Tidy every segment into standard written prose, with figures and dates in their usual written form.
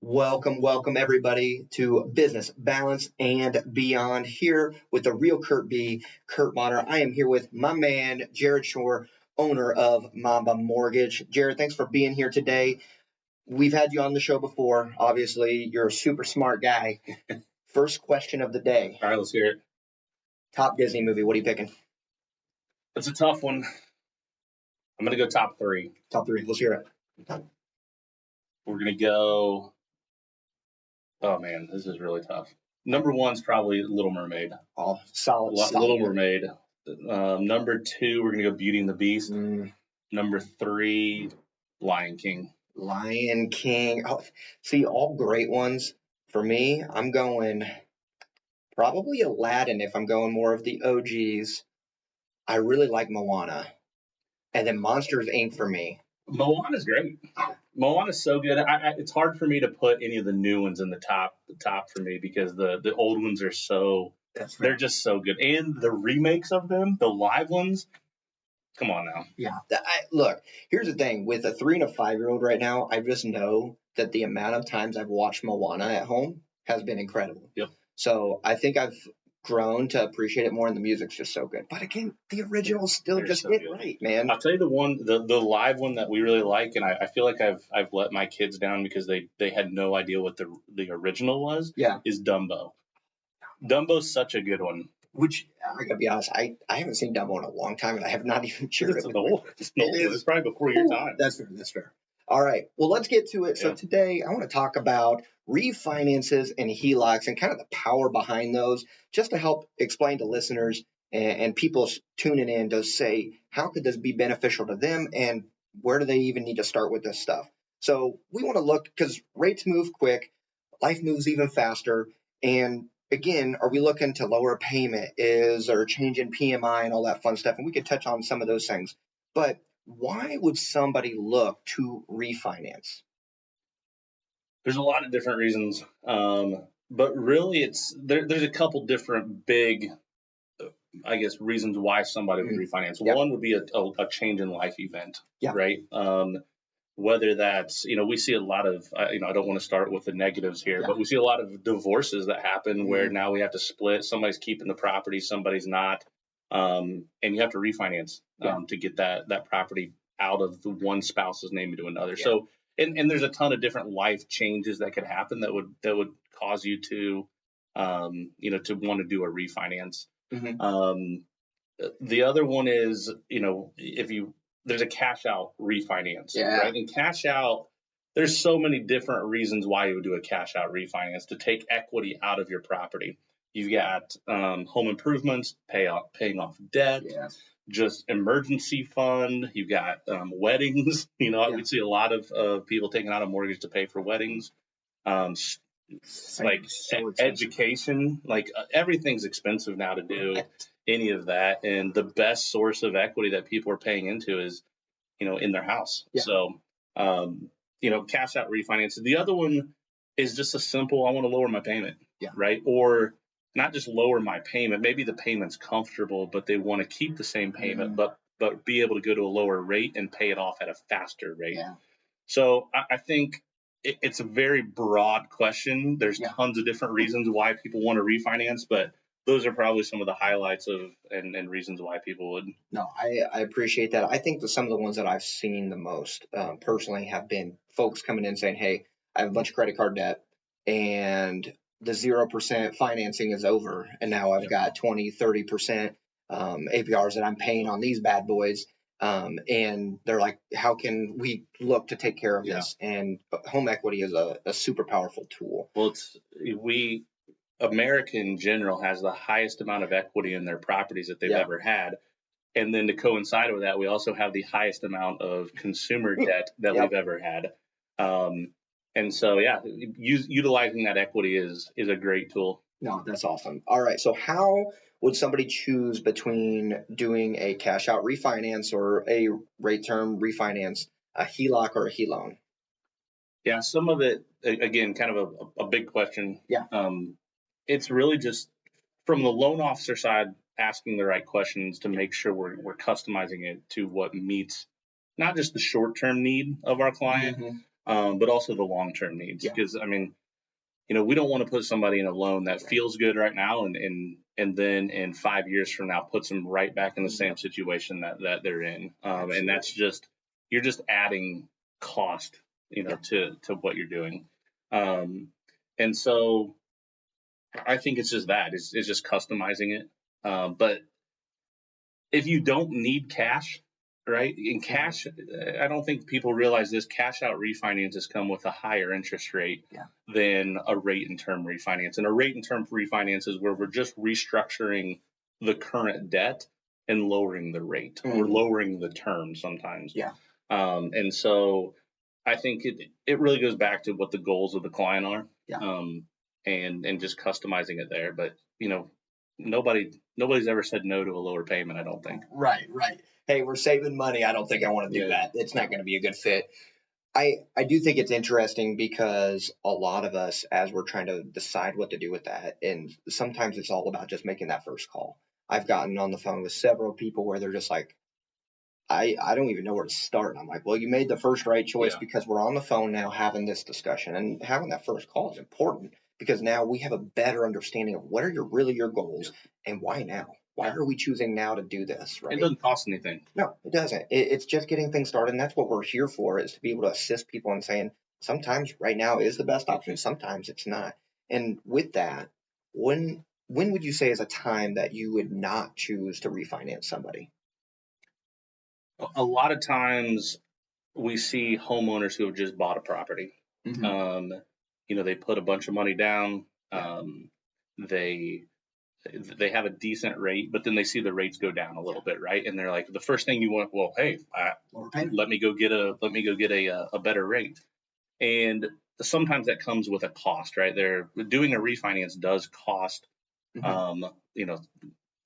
Welcome everybody to Business Balance and Beyond here with the real Kurt B, Kurt Bonner. I am here with my man, Jared Shore, owner of Mamba Mortgage. Jared, thanks for being here today. We've had you on the show before. Obviously, you're a super smart guy. First question of the day. All right, let's hear it. Top Disney movie, what are you picking? It's a tough one. I'm going to go top three. Top three, let's hear it. We're going to go, oh man, this is really tough. Number one's probably Little Mermaid. Oh, solid. Little Mermaid. Number two, we're going to go Beauty and the Beast. Number three, Lion King. Lion King. Oh, see, all great ones. For me, I'm going probably Aladdin if I'm going more of the OGs. I really like Moana. And then Monsters, Inc. for me. Moana's great. Moana's so good. It's hard for me to put any of the new ones in the top for me because the old ones are so, they're just so good. And the remakes of them, the live ones, come on now. Yeah. Look, here's the thing. With a 3 and a 5-year-old right now, I just know that the amount of times I've watched Moana at home has been incredible. Yep. So I think I've grown to appreciate it more, and the music's just so good. But again, the originals still just hit right, man. I'll tell you the live one that we really like, and I feel like I've let my kids down because they had no idea what the original was. Yeah. Is Dumbo. Dumbo's such a good one. Which, I gotta be honest, I haven't seen Dumbo in a long time, and I have not even shared it with you. It's probably before your time. That's fair. All right, well, let's get to it. Yeah. So today, I want to talk about refinances and HELOCs and kind of the power behind those, just to help explain to listeners and people tuning in to say, how could this be beneficial to them, and where do they even need to start with this stuff? So we want to look, because rates move quick, life moves even faster, and again, are we looking to lower a payment? Is there a change in PMI and all that fun stuff? And we could touch on some of those things. But why would somebody look to refinance? There's a lot of different reasons, but really there's a couple different big, I guess, reasons why somebody would refinance. Yep. One would be a change in life event, Yep. right? Whether that's, we see a lot of, I don't want to start with the negatives here, but we see a lot of divorces that happen where now we have to split. Somebody's keeping the property, somebody's not. And you have to refinance to get that property out of the one spouse's name into another. Yeah. So, and there's a ton of different life changes that could happen that would cause you to, to want to do a refinance. Mm-hmm. The other one is, there's a cash out refinance, right? And cash out, there's so many different reasons why you would do a cash out refinance: to take equity out of your property. You've got home improvements, paying off debt, just emergency fund. You've got weddings. We see a lot of people taking out a mortgage to pay for weddings. Education, everything's expensive now to do any of that. And the best source of equity that people are paying into is, in their house. Yeah. So, cash out refinance. The other one is just a simple, I want to lower my payment, right? Or not just lower my payment. Maybe the payment's comfortable, but they want to keep the same payment, but be able to go to a lower rate and pay it off at a faster rate. Yeah. So I think it's a very broad question. There's tons of different reasons why people want to refinance, but those are probably some of the highlights of and reasons why people would. No, I appreciate that. I think that some of the ones that I've seen the most personally have been folks coming in saying, hey, I have a bunch of credit card debt and the 0% financing is over. And now I've got 20, 30% APRs that I'm paying on these bad boys. And they're like, how can we look to take care of this? And home equity is a super powerful tool. Well, America in general has the highest amount of equity in their properties that they've ever had. And then to coincide with that, we also have the highest amount of consumer debt that we've ever had. And so, utilizing that equity is a great tool. No, that's awesome. All right. So how would somebody choose between doing a cash out refinance or a rate term refinance, a HELOC or a HELOAN? Yeah, some of it, again, kind of a big question. Yeah. It's really just from the loan officer side, asking the right questions to make sure we're customizing it to what meets not just the short-term need of our client, but also the long-term needs. Because I mean, we don't want to put somebody in a loan that feels good right now, and then in 5 years from now puts them right back in the same situation that they're in. And that's you're just adding cost, to what you're doing. And so I think it's just it's just customizing it. But if you don't need cash, right? In cash, I don't think people realize this. Cash out refinances come with a higher interest rate than a rate and term refinance. And a rate and term refinance is where we're just restructuring the current debt and lowering the rate. We're lowering the term sometimes. And so I think it really goes back to what the goals of the client are. And just customizing it there. But nobody's ever said no to a lower payment, I don't think. Right. Hey, we're saving money. I don't think I want to do that. It's not going to be a good fit. I do think it's interesting because a lot of us, as we're trying to decide what to do with that, and sometimes it's all about just making that first call. I've gotten on the phone with several people where they're just like, I don't even know where to start. I'm like, well, you made the first right choice because we're on the phone now having this discussion, and having that first call is important because now we have a better understanding of what are your goals and why now. Why are we choosing now to do this? Right? It doesn't cost anything. No, it doesn't. It's just getting things started, and that's what we're here for, is to be able to assist people in saying sometimes right now is the best option, sometimes it's not. And with that, when would you say is a time that you would not choose to refinance somebody? A lot of times we see homeowners who have just bought a property. They put a bunch of money down. They have a decent rate, but then they see the rates go down a little bit, right? And they're like, the first thing you want, well, hey, let me go get a better rate. And sometimes that comes with a cost, right? Doing a refinance does cost,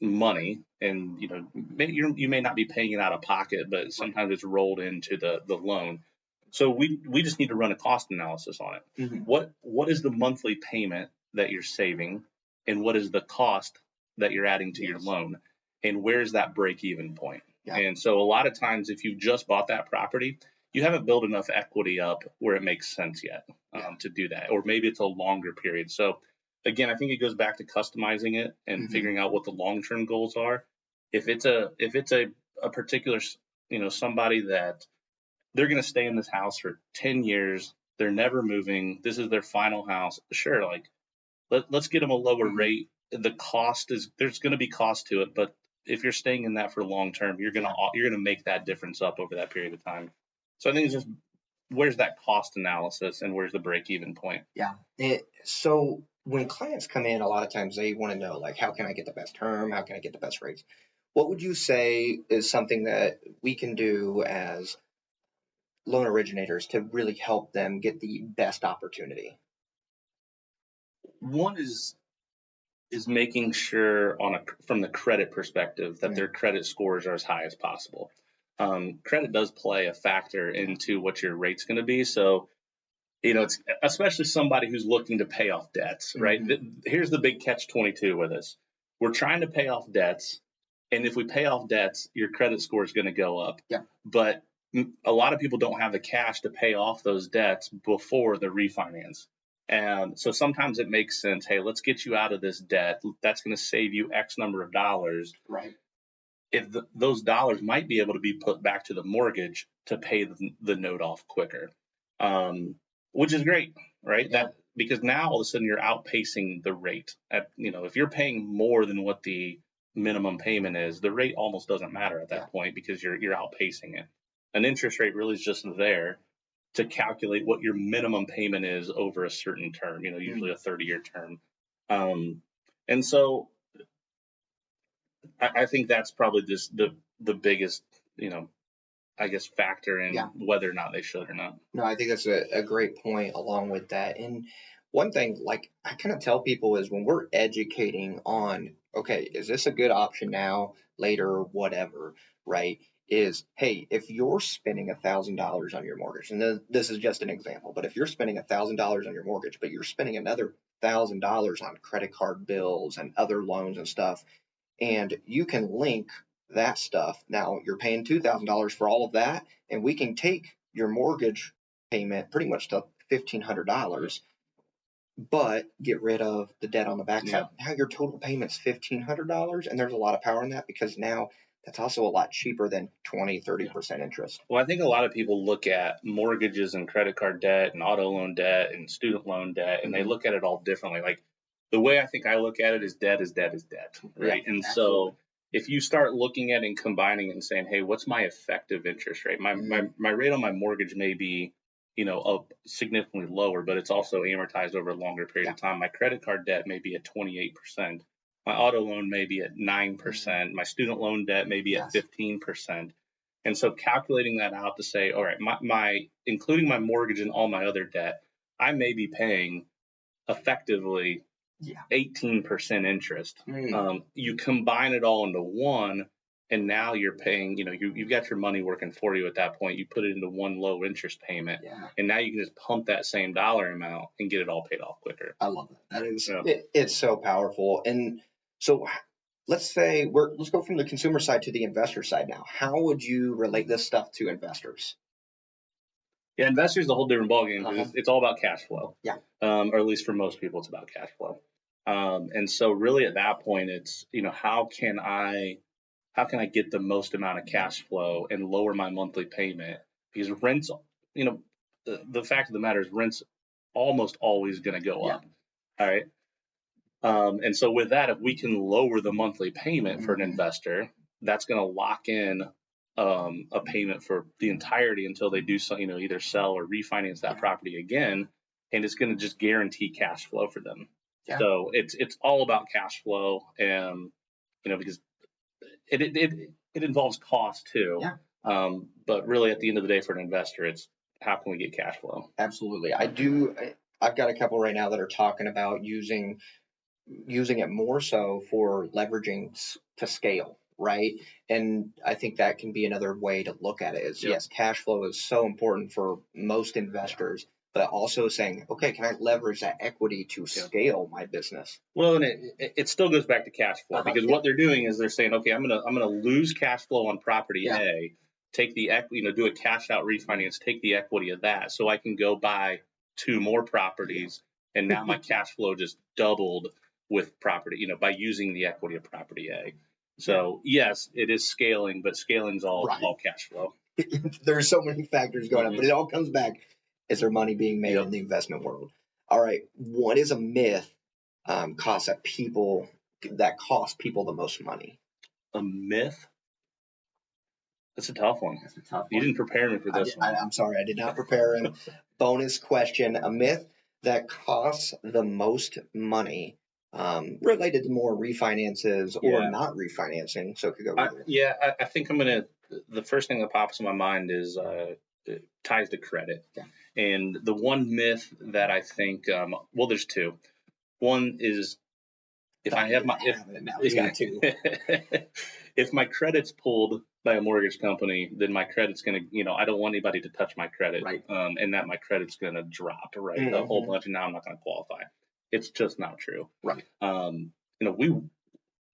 money, and you may not be paying it out of pocket, but sometimes it's rolled into the loan. So we just need to run a cost analysis on it. What is the monthly payment that you're saving, and what is the cost that you're adding to your loan, and where's that break even point? And so a lot of times, if you just bought that property, you haven't built enough equity up where it makes sense yet to do that, or maybe it's a longer period. So again, I think it goes back to customizing it and figuring out what the long-term goals are. If it's a particular, somebody that they're going to stay in this house for 10 years, they're never moving, this is their final house, sure, like let's get them a lower rate. The cost there's going to be cost to it, but if you're staying in that for long term, you're going to make that difference up over that period of time. So I think it's just, where's that cost analysis and where's the break even point? So when clients come in, a lot of times they want to know, like, how can I get the best term? How can I get the best rates? What would you say is something that we can do as loan originators to really help them get the best opportunity? One is making sure from the credit perspective that their credit scores are as high as possible. Credit does play a factor into what your rate's going to be. So, it's especially somebody who's looking to pay off debts, right? Here's the big catch-22 with this. We're trying to pay off debts, and if we pay off debts, your credit score is going to go up. But a lot of people don't have the cash to pay off those debts before the refinance. And so sometimes it makes sense, hey, let's get you out of this debt. That's going to save you X number of dollars. Right. If those dollars might be able to be put back to the mortgage to pay the note off quicker, which is great, right? Because now all of a sudden you're outpacing the rate. If you're paying more than what the minimum payment is, the rate almost doesn't matter at that point because you're outpacing it. An interest rate really is just there to calculate what your minimum payment is over a certain term, usually a 30-year term. And so I think that's probably just the biggest, I guess, factor in whether or not they should or not. No, I think that's a great point along with that. And one thing, like, I kind of tell people is when we're educating on, okay, is this a good option now, later, whatever, right? Is, hey, if you're spending $1,000 on your mortgage, and this is just an example, but if you're spending $1,000 on your mortgage, but you're spending another $1,000 on credit card bills and other loans and stuff, and you can link that stuff. Now you're paying $2,000 for all of that, and we can take your mortgage payment pretty much to $1,500, but get rid of the debt on the backside. Yeah. Now your total payment's $1,500, and there's a lot of power in that because now that's also a lot cheaper than 20-30% interest. Well, I think a lot of people look at mortgages and credit card debt and auto loan debt and student loan debt, and they look at it all differently. Like the way I think I look at it is debt is debt is debt, right? Yeah, and absolutely. So if you start looking at and combining it and saying, hey, what's my effective interest rate? My rate on my mortgage may be, up significantly lower, but it's also amortized over a longer period of time. My credit card debt may be at 28%. My auto loan may be at 9%. My student loan debt may be at 15%. And so calculating that out to say, all right, my including my mortgage and all my other debt, I may be paying effectively 18% interest. You combine it all into one, and now you're paying, you've got your money working for you at that point. You put it into one low interest payment, and now you can just pump that same dollar amount and get it all paid off quicker. I love that. That is, it's so powerful. And so let's go from the consumer side to the investor side now. How would you relate this stuff to investors? Yeah, investors is a whole different ballgame. It's all about cash flow. Yeah. Or at least for most people, it's about cash flow. And so really at that point, it's, how can I get the most amount of cash flow and lower my monthly payment? Because rents, the fact of the matter is rent's almost always going to go up. All right. And so with that, if we can lower the monthly payment for an investor, that's going to lock in a payment for the entirety until they do so, either sell or refinance that property again, and it's going to just guarantee cash flow for them. Yeah. So it's all about cash flow, and because it involves cost too. Yeah. But really, at the end of the day, for an investor, it's how can we get cash flow? Absolutely, I've got a couple right now that are talking about using it more so for leveraging to scale, right? And I think that can be another way to look at it is, yes, cash flow is so important for most investors, but also saying, okay, can I leverage that equity to scale my business? Well, and it still goes back to cash flow because what they're doing is they're saying, okay, I'm gonna lose cash flow on property A, take the equity, do a cash out refinance, take the equity of that, so I can go buy 2 more properties, and now my cash flow just doubled with property, by using the equity of property A. So yes, it is scaling, but scaling's all cash flow. There's so many factors going on, but it all comes back, is there money being made in the investment world? All right, what is a myth cost people the most money? A myth? That's a tough one. You didn't prepare me for this one. I'm sorry, I did not prepare him. Bonus question: a myth that costs the most money, related to more refinances or not refinancing. So it could go either. I think the first thing that pops in my mind is it ties to credit. Yeah. And the one myth that I think, there's 2. One is if my credit's pulled by a mortgage company, then my credit's going to, I don't want anybody to touch my credit, and that my credit's going to drop, a whole bunch, and now I'm not going to qualify. It's just not true. Right.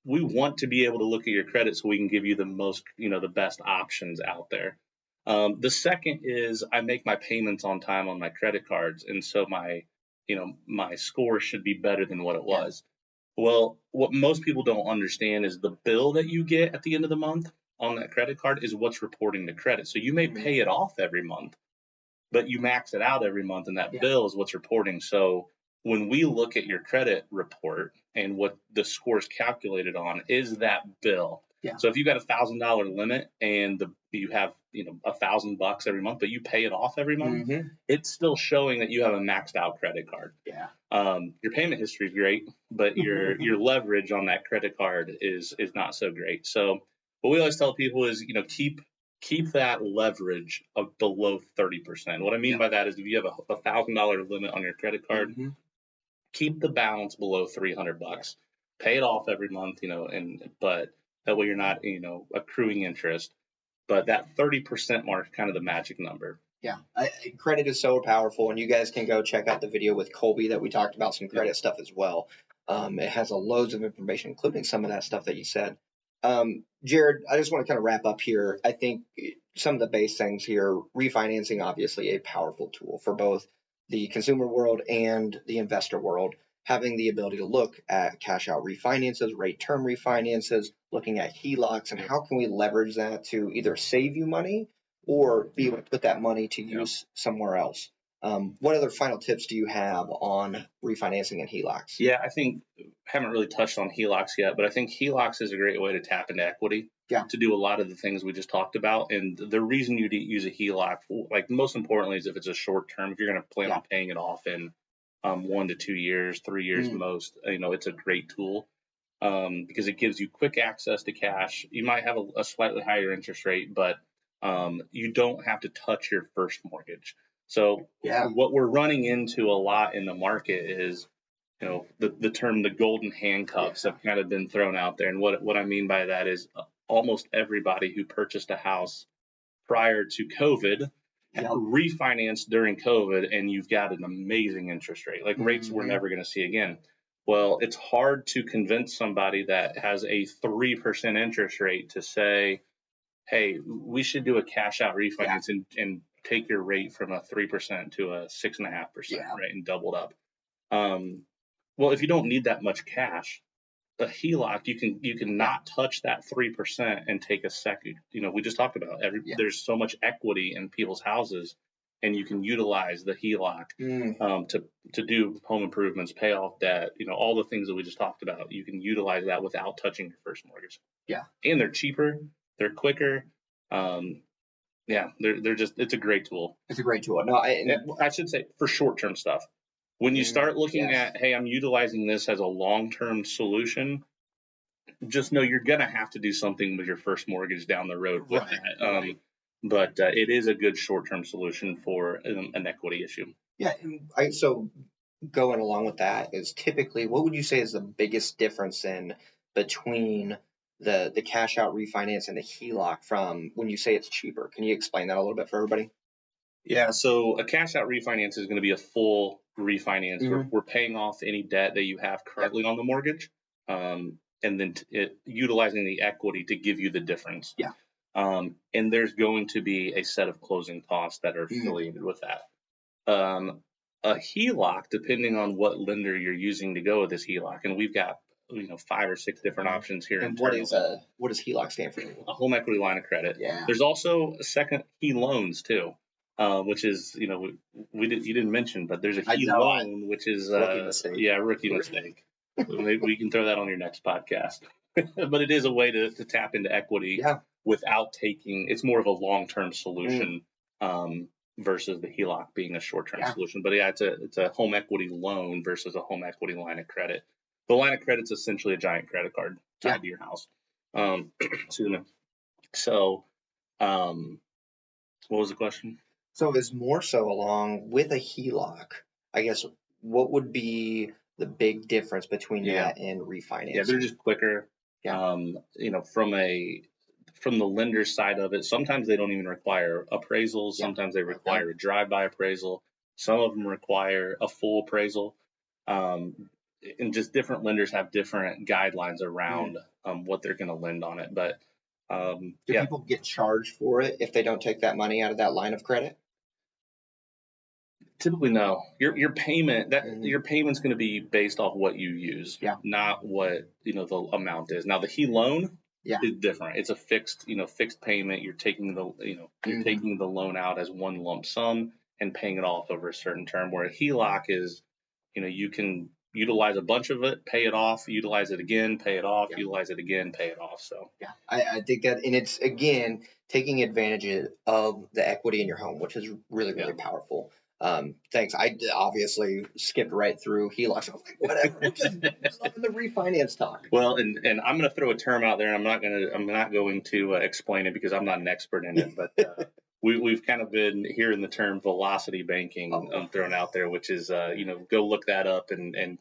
We want to be able to look at your credit so we can give you the most, the best options out there. The second is I make my payments on time on my credit cards, and so my score should be better than what it was. Well, what most people don't understand is the bill that you get at the end of the month on that credit card is what's reporting the credit. So you may pay it off every month, but you max it out every month, and that bill is what's reporting. So when we look at your credit report and what the score is calculated on is that bill. Yeah. So if you got $1,000 limit and you have $1,000 every month, but you pay it off every month, it's still showing that you have a maxed out credit card. Yeah. Your payment history is great, but your leverage on that credit card is not so great. So what we always tell people is keep that leverage of below 30%. What I mean by that is if you have a $1,000 limit on your credit card, keep the balance below $300. Pay it off every month, but that way you're not, accruing interest. But that 30% mark is kind of the magic number. Yeah, credit is so powerful, and you guys can go check out the video with Colby that we talked about some credit stuff as well. It has loads of information, including some of that stuff that you said. Jared, I just want to kind of wrap up here. I think some of the base things here, refinancing, obviously a powerful tool for both the consumer world and the investor world. Having the ability to look at cash out refinances, rate term refinances, looking at HELOCs, and how can we leverage that to either save you money or be able to put that money to use somewhere else. What other final tips do you have on refinancing and HELOCs? Yeah, I think haven't really touched on HELOCs yet, but I think HELOCs is a great way to tap into equity to do a lot of the things we just talked about. And the reason you use a HELOC, like most importantly, is if it's a short term. If you're going to plan on paying it off in 1 to 2 years, 3 years most, it's a great tool because it gives you quick access to cash. You might have a slightly higher interest rate, but you don't have to touch your first mortgage. So what we're running into a lot in the market is, the term the golden handcuffs have kind of been thrown out there. And what I mean by that is almost everybody who purchased a house prior to COVID refinanced during COVID, and you've got an amazing interest rate, like rates we're never going to see again. Well, it's hard to convince somebody that has a 3% interest rate to say, hey, we should do a cash out refinance and take your rate from a 3% to a 6.5%, right, and doubled up. Well, if you don't need that much cash, a HELOC, you can not touch that 3% and take a second. We just talked about there's so much equity in people's houses, and you can utilize the HELOC to do home improvements, pay off debt, all the things that we just talked about. You can utilize that without touching your first mortgage. Yeah, and they're cheaper, they're quicker. They're just, it's a great tool. It's a great tool. No, I should say for short-term stuff. When you start looking at, hey, I'm utilizing this as a long-term solution, just know you're going to have to do something with your first mortgage down the road with that. But it is a good short-term solution for an equity issue. Yeah. So going along with that is typically, what would you say is the biggest difference between the cash out refinance and the HELOC from when you say it's cheaper? Can you explain that a little bit for everybody? Yeah, so a cash out refinance is going to be a full refinance. We're paying off any debt that you have currently on the mortgage, and then utilizing the equity to give you the difference. Yeah. And there's going to be a set of closing costs that are affiliated with that. A HELOC, depending on what lender you're using to go with this HELOC, and we've got 5 or 6 different options here. And what does HELOC stand for? A home equity line of credit. Yeah. There's also a second HELOans too. Which is, you didn't mention, but there's a HELOAN, which is rookie mistake. Rookie mistake. Maybe we can throw that on your next podcast. But it is a way to tap into equity without taking. It's more of a long-term solution versus the HELOC being a short-term solution. But it's a home equity loan versus a home equity line of credit. The line of credit's essentially a giant credit card tied to your house. Excuse me. So, what was the question? So it's more so along with a HELOC, I guess, what would be the big difference between that and refinance? Yeah, they're just quicker. Yeah. From the lender side of it, sometimes they don't even require appraisals. Sometimes they require a drive-by appraisal. Some of them require a full appraisal. And just different lenders have different guidelines around what they're going to lend on it. But do people get charged for it if they don't take that money out of that line of credit? Typically, no. Your payment your payment's going to be based off what you use, not what the amount is. Now the HELOAN is different. It's a fixed payment. You're taking taking the loan out as one lump sum and paying it off over a certain term. Where a HELOC is, you can utilize a bunch of it, pay it off, utilize it again, pay it off, utilize it again, pay it off. So I think that, and it's again taking advantage of the equity in your home, which is really, really powerful. Thanks. I obviously skipped right through HELOCs. I was like, whatever. I'm just loving the refinance talk. Well, and I'm going to throw a term out there, and I'm not going to explain it because I'm not an expert in it, but we've kind of been hearing the term velocity banking thrown out there, which is go look that up and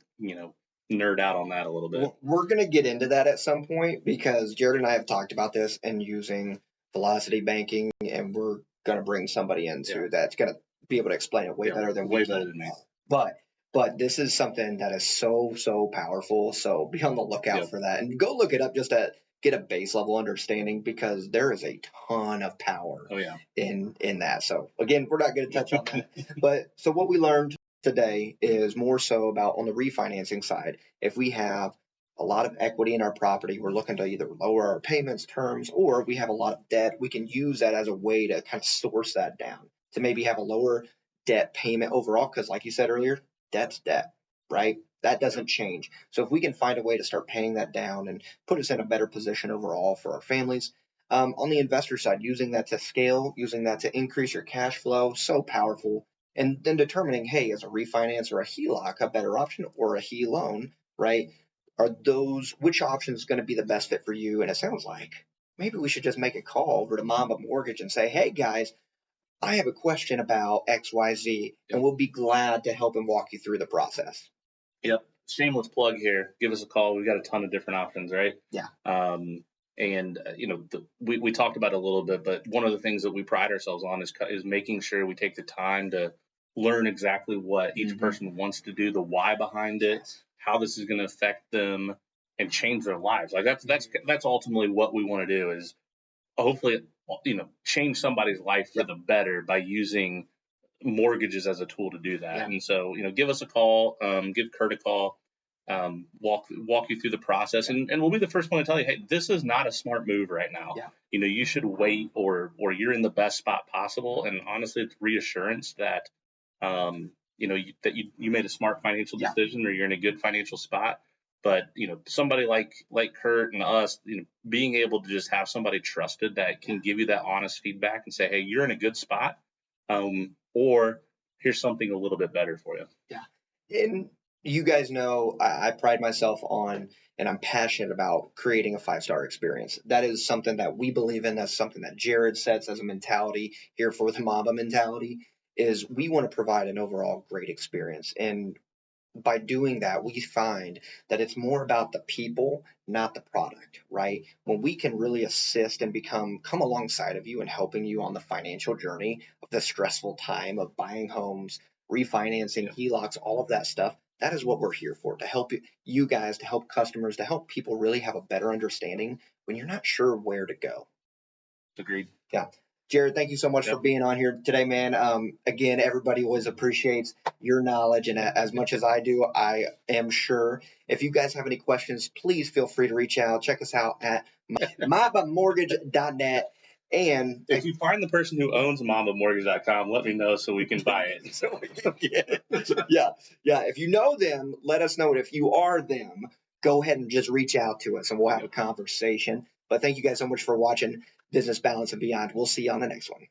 nerd out on that a little bit. We're going to get into that at some point because Jared and I have talked about this and using velocity banking, and we're going to bring somebody into that's going to be able to explain it way better than me. But this is something that is so powerful. So be on the lookout for that, and go look it up just at get a base level understanding, because there is a ton of power in that. So again, we're not going to touch on that. But so what we learned today is more so about on the refinancing side. If we have a lot of equity in our property, we're looking to either lower our payments terms, or if we have a lot of debt, we can use that as a way to kind of source that down to maybe have a lower debt payment overall. Because like you said earlier, debt's debt, right? That doesn't change. So if we can find a way to start paying that down and put us in a better position overall for our families. On the investor side, using that to scale, using that to increase your cash flow, so powerful. And then determining, hey, is a refinance or a HELOC a better option, or a HELOAN, right? Are those, which option is going to be the best fit for you? And it sounds like maybe we should just make a call over to Mamba Mortgage and say, hey guys, I have a question about XYZ, and we'll be glad to help and walk you through the process. Yep. Shameless plug here. Give us a call. We've got a ton of different options, right? Yeah. And we talked about it a little bit, but one of the things that we pride ourselves on is making sure we take the time to learn exactly what each person wants to do, the why behind it, how this is going to affect them, and change their lives. Like that's ultimately what we want to do, is hopefully change somebody's life for the better by using mortgages as a tool to do that. Yeah. And so, give us a call, give Kurt a call, walk you through the process, and we'll be the first one to tell you, hey, this is not a smart move right now. Yeah. You should wait, or you're in the best spot possible. And honestly, it's reassurance that, that you made a smart financial decision, or you're in a good financial spot. But, somebody like Kurt and us, being able to just have somebody trusted that can give you that honest feedback and say, hey, you're in a good spot. Or here's something a little bit better for you. Yeah. And you guys know I pride myself on, and I'm passionate about creating a 5-star experience. That is something that we believe in. That's something that Jared sets as a mentality here for the Mamba mentality, is we want to provide an overall great experience. And by doing that, we find that it's more about the people, not the product, right? When we can really assist and come alongside of you and helping you on the financial journey of the stressful time of buying homes, refinancing, HELOCs, all of that stuff, that is what we're here for, to help you guys, to help customers, to help people really have a better understanding when you're not sure where to go. Agreed. Yeah. Jared, thank you so much for being on here today, man. Again, everybody always appreciates your knowledge, and as much as I do, I am sure. If you guys have any questions, please feel free to reach out. Check us out at MambaMortgage.net. And if you find the person who owns MambaMortgage.com, let me know so we can buy it. So we can get it. Yeah. If you know them, let us know. And if you are them, go ahead and just reach out to us, and we'll have a conversation. But thank you guys so much for watching Business Balance and Beyond. We'll see you on the next one.